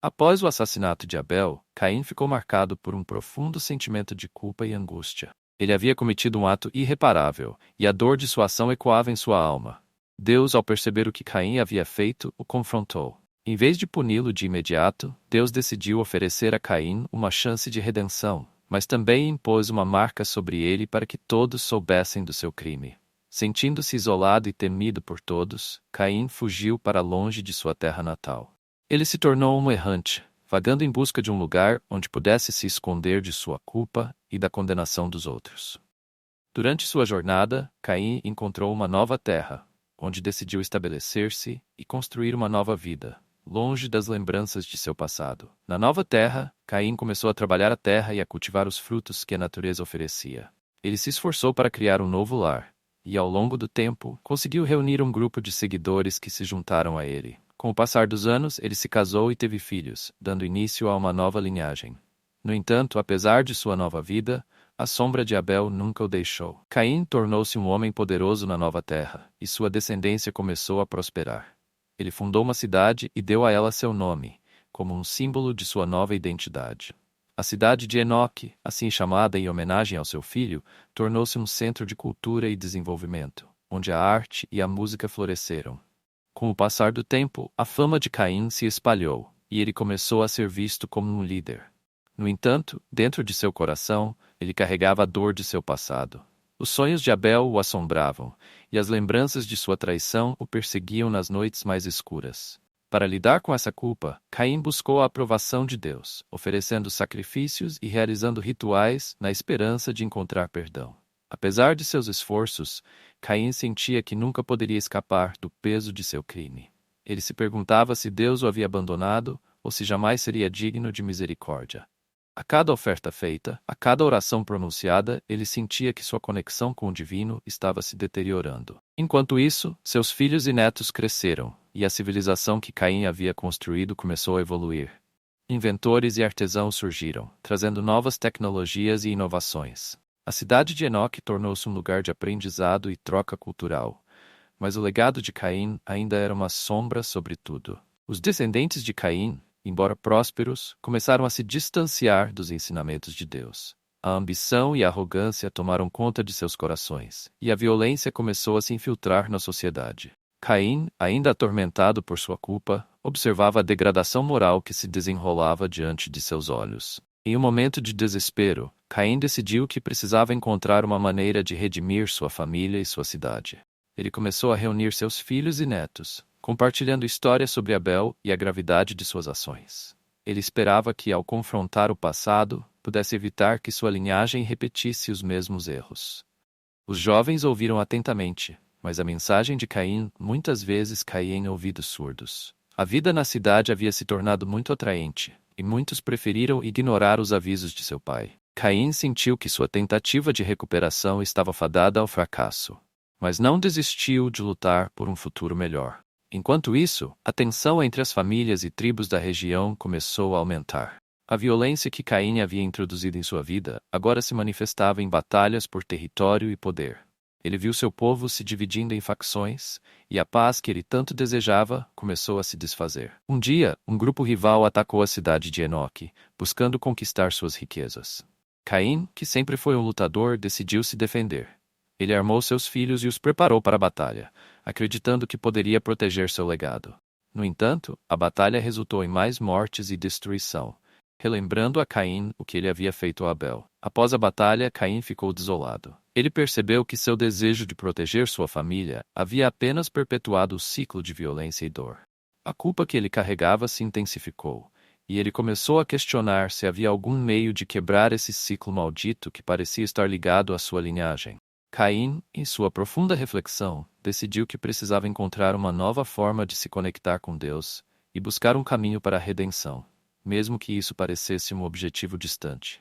Após o assassinato de Abel, Caim ficou marcado por um profundo sentimento de culpa e angústia. Ele havia cometido um ato irreparável, e a dor de sua ação ecoava em sua alma. Deus, ao perceber o que Caim havia feito, o confrontou. Em vez de puni-lo de imediato, Deus decidiu oferecer a Caim uma chance de redenção, mas também impôs uma marca sobre ele para que todos soubessem do seu crime. Sentindo-se isolado e temido por todos, Caim fugiu para longe de sua terra natal. Ele se tornou um errante, vagando em busca de um lugar onde pudesse se esconder de sua culpa e da condenação dos outros. Durante sua jornada, Caim encontrou uma nova terra, onde decidiu estabelecer-se e construir uma nova vida, longe das lembranças de seu passado. Na nova terra, Caim começou a trabalhar a terra e a cultivar os frutos que a natureza oferecia. Ele se esforçou para criar um novo lar, e ao longo do tempo, conseguiu reunir um grupo de seguidores que se juntaram a ele. Com o passar dos anos, ele se casou e teve filhos, dando início a uma nova linhagem. No entanto, apesar de sua nova vida, a sombra de Abel nunca o deixou. Caim tornou-se um homem poderoso na nova terra, e sua descendência começou a prosperar. Ele fundou uma cidade e deu a ela seu nome, como um símbolo de sua nova identidade. A cidade de Enoque, assim chamada em homenagem ao seu filho, tornou-se um centro de cultura e desenvolvimento, onde a arte e a música floresceram. Com o passar do tempo, a fama de Caim se espalhou, e ele começou a ser visto como um líder. No entanto, dentro de seu coração, ele carregava a dor de seu passado. Os sonhos de Abel o assombravam, e as lembranças de sua traição o perseguiam nas noites mais escuras. Para lidar com essa culpa, Caim buscou a aprovação de Deus, oferecendo sacrifícios e realizando rituais na esperança de encontrar perdão. Apesar de seus esforços, Caim sentia que nunca poderia escapar do peso de seu crime. Ele se perguntava se Deus o havia abandonado ou se jamais seria digno de misericórdia. A cada oferta feita, a cada oração pronunciada, ele sentia que sua conexão com o divino estava se deteriorando. Enquanto isso, seus filhos e netos cresceram, e a civilização que Caim havia construído começou a evoluir. Inventores e artesãos surgiram, trazendo novas tecnologias e inovações. A cidade de Enoque tornou-se um lugar de aprendizado e troca cultural, mas o legado de Caim ainda era uma sombra sobre tudo. Os descendentes de Caim, embora prósperos, começaram a se distanciar dos ensinamentos de Deus. A ambição e a arrogância tomaram conta de seus corações, e a violência começou a se infiltrar na sociedade. Caim, ainda atormentado por sua culpa, observava a degradação moral que se desenrolava diante de seus olhos. Em um momento de desespero, Caim decidiu que precisava encontrar uma maneira de redimir sua família e sua cidade. Ele começou a reunir seus filhos e netos, compartilhando histórias sobre Abel e a gravidade de suas ações. Ele esperava que, ao confrontar o passado, pudesse evitar que sua linhagem repetisse os mesmos erros. Os jovens ouviram atentamente, mas a mensagem de Caim muitas vezes caía em ouvidos surdos. A vida na cidade havia se tornado muito atraente, e muitos preferiram ignorar os avisos de seu pai. Caim sentiu que sua tentativa de recuperação estava fadada ao fracasso, mas não desistiu de lutar por um futuro melhor. Enquanto isso, a tensão entre as famílias e tribos da região começou a aumentar. A violência que Caim havia introduzido em sua vida agora se manifestava em batalhas por território e poder. Ele viu seu povo se dividindo em facções, e a paz que ele tanto desejava começou a se desfazer. Um dia, um grupo rival atacou a cidade de Enoque, buscando conquistar suas riquezas. Caim, que sempre foi um lutador, decidiu se defender. Ele armou seus filhos e os preparou para a batalha, acreditando que poderia proteger seu legado. No entanto, a batalha resultou em mais mortes e destruição, relembrando a Caim o que ele havia feito a Abel. Após a batalha, Caim ficou desolado. Ele percebeu que seu desejo de proteger sua família havia apenas perpetuado o ciclo de violência e dor. A culpa que ele carregava se intensificou, e ele começou a questionar se havia algum meio de quebrar esse ciclo maldito que parecia estar ligado à sua linhagem. Caim, em sua profunda reflexão, decidiu que precisava encontrar uma nova forma de se conectar com Deus e buscar um caminho para a redenção, mesmo que isso parecesse um objetivo distante.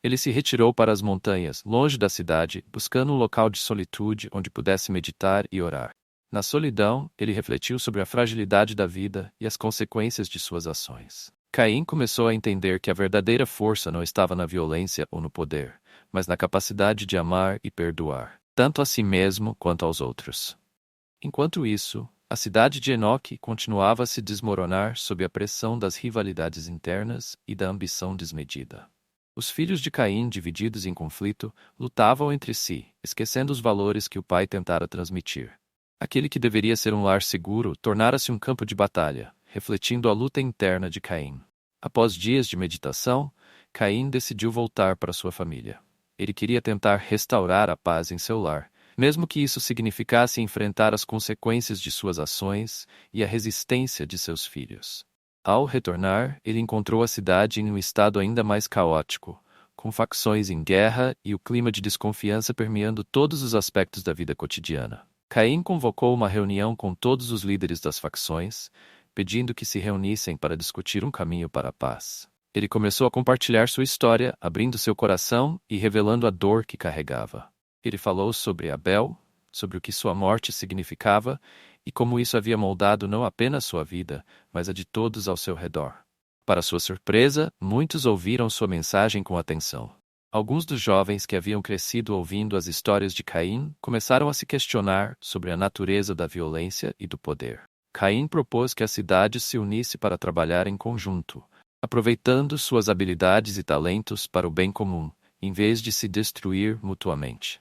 Ele se retirou para as montanhas, longe da cidade, buscando um local de solitude onde pudesse meditar e orar. Na solidão, ele refletiu sobre a fragilidade da vida e as consequências de suas ações. Caim começou a entender que a verdadeira força não estava na violência ou no poder, mas na capacidade de amar e perdoar, tanto a si mesmo quanto aos outros. Enquanto isso, A cidade de Enoque continuava a se desmoronar sob a pressão das rivalidades internas e da ambição desmedida. Os filhos de Caim, divididos em conflito, lutavam entre si, esquecendo os valores que o pai tentara transmitir. Aquele que deveria ser um lar seguro tornara-se um campo de batalha, refletindo a luta interna de Caim. Após dias de meditação, Caim decidiu voltar para sua família. Ele queria tentar restaurar a paz em seu lar, mesmo que isso significasse enfrentar as consequências de suas ações e a resistência de seus filhos. Ao retornar, ele encontrou a cidade em um estado ainda mais caótico, com facções em guerra e o clima de desconfiança permeando todos os aspectos da vida cotidiana. Caim convocou uma reunião com todos os líderes das facções, pedindo que se reunissem para discutir um caminho para a paz. Ele começou a compartilhar sua história, abrindo seu coração e revelando a dor que carregava. Ele falou sobre Abel, sobre o que sua morte significava e como isso havia moldado não apenas sua vida, mas a de todos ao seu redor. Para sua surpresa, muitos ouviram sua mensagem com atenção. Alguns dos jovens que haviam crescido ouvindo as histórias de Caim começaram a se questionar sobre a natureza da violência e do poder. Caim propôs que a cidade se unisse para trabalhar em conjunto, aproveitando suas habilidades e talentos para o bem comum, em vez de se destruir mutuamente.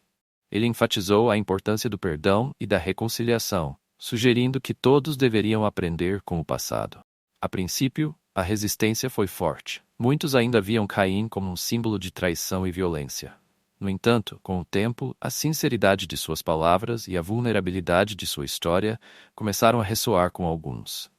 Ele enfatizou a importância do perdão e da reconciliação, sugerindo que todos deveriam aprender com o passado. A princípio, a resistência foi forte. Muitos ainda viam Caim como um símbolo de traição e violência. No entanto, com o tempo, a sinceridade de suas palavras e a vulnerabilidade de sua história começaram a ressoar com alguns.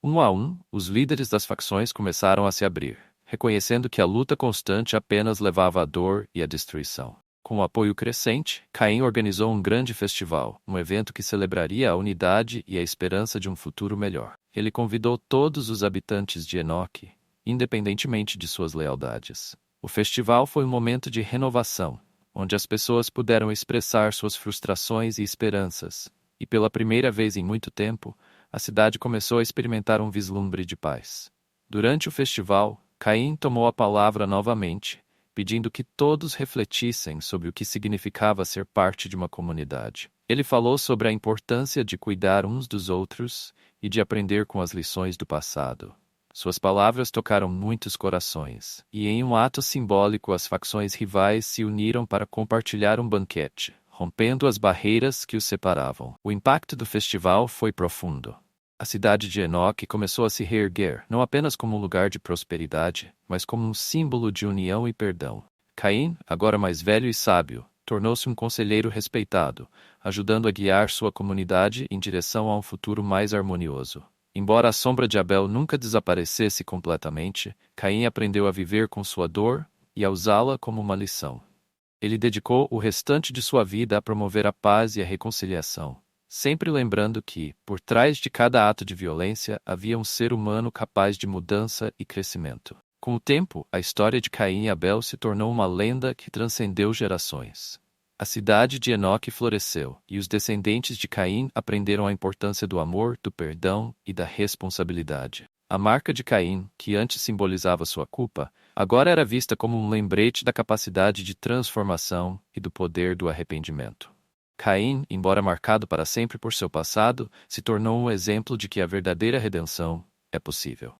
Um a um, os líderes das facções começaram a se abrir, reconhecendo que a luta constante apenas levava à dor e à destruição. Com o apoio crescente, Caim organizou um grande festival, um evento que celebraria a unidade e a esperança de um futuro melhor. Ele convidou todos os habitantes de Enoque, independentemente de suas lealdades. O festival foi um momento de renovação, onde as pessoas puderam expressar suas frustrações e esperanças, e pela primeira vez em muito tempo, a cidade começou a experimentar um vislumbre de paz. Durante o festival, Caim tomou a palavra novamente, pedindo que todos refletissem sobre o que significava ser parte de uma comunidade. Ele falou sobre a importância de cuidar uns dos outros e de aprender com as lições do passado. Suas palavras tocaram muitos corações, e em um ato simbólico as facções rivais se uniram para compartilhar um banquete, rompendo as barreiras que os separavam. O impacto do festival foi profundo. A cidade de Enoque começou a se reerguer, não apenas como um lugar de prosperidade, mas como um símbolo de união e perdão. Caim, agora mais velho e sábio, tornou-se um conselheiro respeitado, ajudando a guiar sua comunidade em direção a um futuro mais harmonioso. Embora a sombra de Abel nunca desaparecesse completamente, Caim aprendeu a viver com sua dor e a usá-la como uma lição. Ele dedicou o restante de sua vida a promover a paz e a reconciliação, sempre lembrando que, por trás de cada ato de violência, havia um ser humano capaz de mudança e crescimento. Com o tempo, a história de Caim e Abel se tornou uma lenda que transcendeu gerações. A cidade de Enoque floresceu, e os descendentes de Caim aprenderam a importância do amor, do perdão e da responsabilidade. A marca de Caim, que antes simbolizava sua culpa, agora era vista como um lembrete da capacidade de transformação e do poder do arrependimento. Caim, embora marcado para sempre por seu passado, se tornou um exemplo de que a verdadeira redenção é possível.